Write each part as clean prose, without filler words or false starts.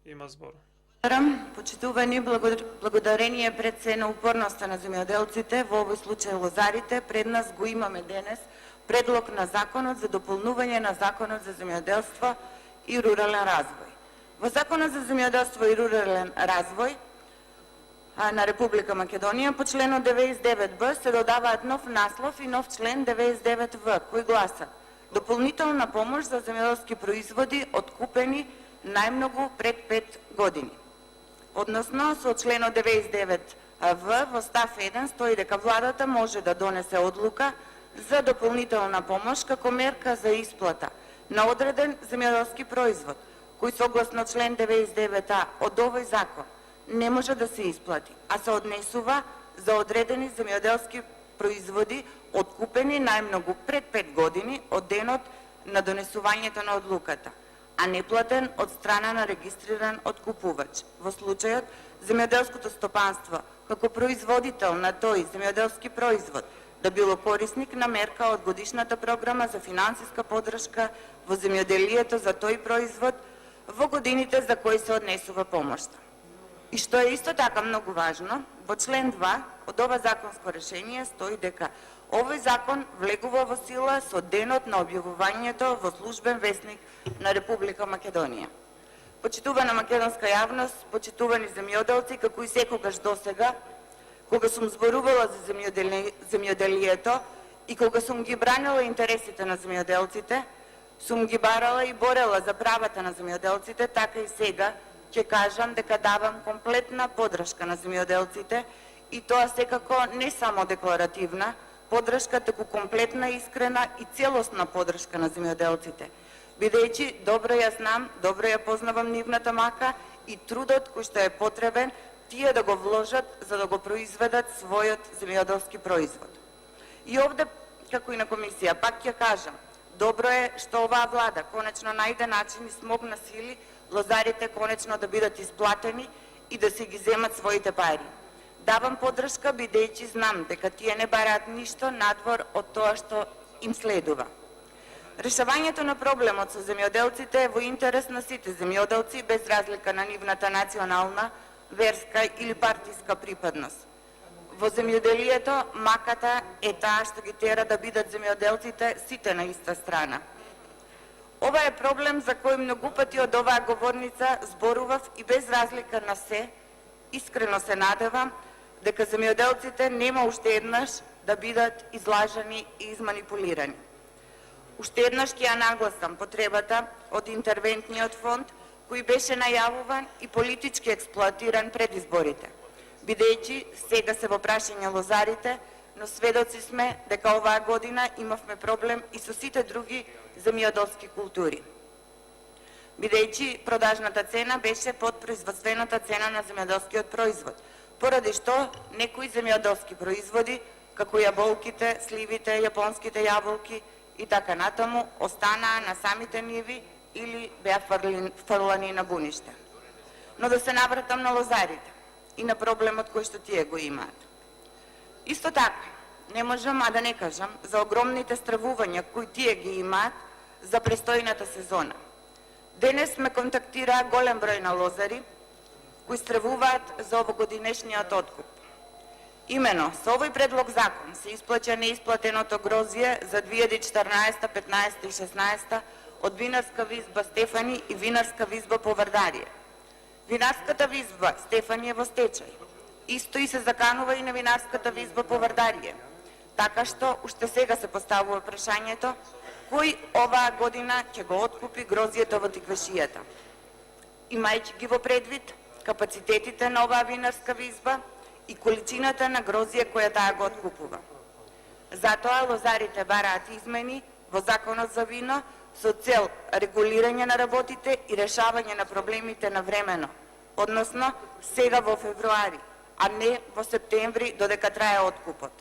Има збор. Почитувани, благодарение пред се на упорноста на земјоделците, во овој случај лозарите, пред нас го имаме денес предлог на законот за дополнување на законот за земјоделство и рурален развој. Во законот за земјоделство и рурален развој на Република Македонија по членот 99б се додаваат нов наслов и нов член 99в, кој гласа: дополнителна помош за земјоделски производи откупени најмногу пред 5 години. Односно, со членот 99в во став 1 стои дека владата може да донесе одлука за дополнителна помош како мерка за исплата на одреден земјоделски производ, кој согласно член 99а од овој закон не може да се исплати, а се однесува за одредени земјоделски производи откупени најмногу пред 5 години од денот на донесувањето на одлуката, а неплатен од страна на регистриран откупувач. Во случајот, земјоделското стопанство, како производител на тој земјоделски производ, да било корисник на мерка од годишната програма за финансиска поддршка во земјоделието за тој производ во годините за кои се однесува помошта. И што е исто така многу важно, во член 2 од ова законско решение стои дека овој закон влегува во сила со денот на објавувањето во службен весник на Република Македонија. Почитувана македонска јавност, почитувани земјоделци, како и секогаш досега, кога сум зборувала за земјоделието и кога сум ги бранила интересите на земјоделците, сум ги барала и борела за правата на земјоделците, така и сега ќе кажам дека давам комплетна поддршка на земјоделците, и тоа секако не само декларативна поддршка, туку комплетна, искрена и целосна поддршка на земјоделците, бидејќи добро ја знам, добро ја познавам нивната мака и трудот кој што е потребен тие да го вложат за да го произведат својот земјоделски производ. И овде, како и на комисија, пак ќе кажам, добро е што оваа влада конечно најде начин и смогна сили лозарите конечно да бидат исплатени и да се ги земат своите пари. Давам поддршка бидејќи знам дека тие не бараат ништо надвор од тоа што им следува. Решавањето на проблемот со земјоделците е во интерес на сите земјоделци без разлика на нивната национална, верска или партиска припадност. Во земјоделието маката е таа што ги тера да бидат земјоделците сите на иста страна. Ова е проблем за кој многу пати од оваа говорница зборував и без разлика на се, искрено се надевам дека земјоделците нема уште еднаш да бидат излажани и изманипулирани. Уште еднаш ќе ја нагласам потребата од интервентниот фонд кој беше најавуван и политички експлоатиран пред изборите, бидејќи сега се во прашање лозарите, но сведоци сме дека оваа година имавме проблем и со сите други земјоделски култури, бидејќи продажната цена беше под производствената цена на земјоделскиот производ, поради што некои земјоделски производи, како јаболките, сливите, јапонските јаболки и така натаму, останаа на самите ниви или беа фрлани на буниште. Но да се навратам на лозарите и на проблемот кој што тие го имаат. Исто така, не можам да не кажам за огромните стравувања кои тие ги имаат за престојната сезона. Денес ме контактира голем број на лозари кои стравуваат за овогодинешниот откуп. Имено, со овој предлог закон се исплаќа неисплатеното грозје за 2014, 15 и 16 од винарска визба Стефани и винарска визба Поврдарие. Винарската визба Стефани е во стечај. Исто и се заканува и на винарската визба Поврдарие. Така што уште сега се поставува прашањето кој оваа година ќе го откупи грозјето во тиквешијата. Имајќи ги во предвид капацитетите на оваа винарска визба и количината на грозје која таа го откупува. Затоа лозарите бараат измени во законот за вино со цел регулирање на работите и решавање на проблемите на времено, односно сега во февруари, а не во септември додека трае откупот.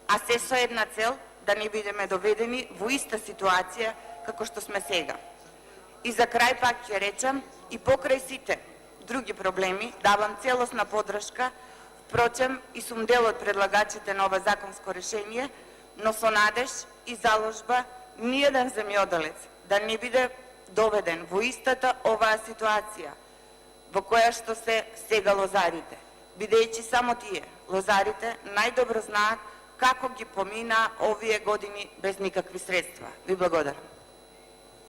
А се со една цел да не бидеме доведени во иста ситуација како што сме сега. И за крај пак ќе речам, и покрај сите други проблеми давам целосна поддршка, впрочем и сум дел од предлагачите на ова законско решение, но со надеж и заложба ниеден земјоделец да не биде доведен во истата оваа ситуација, во која што се сега лозарите, бидејќи само тие, лозарите, најдобро знаат како ги помина овие години без никакви средства. Ви благодарам.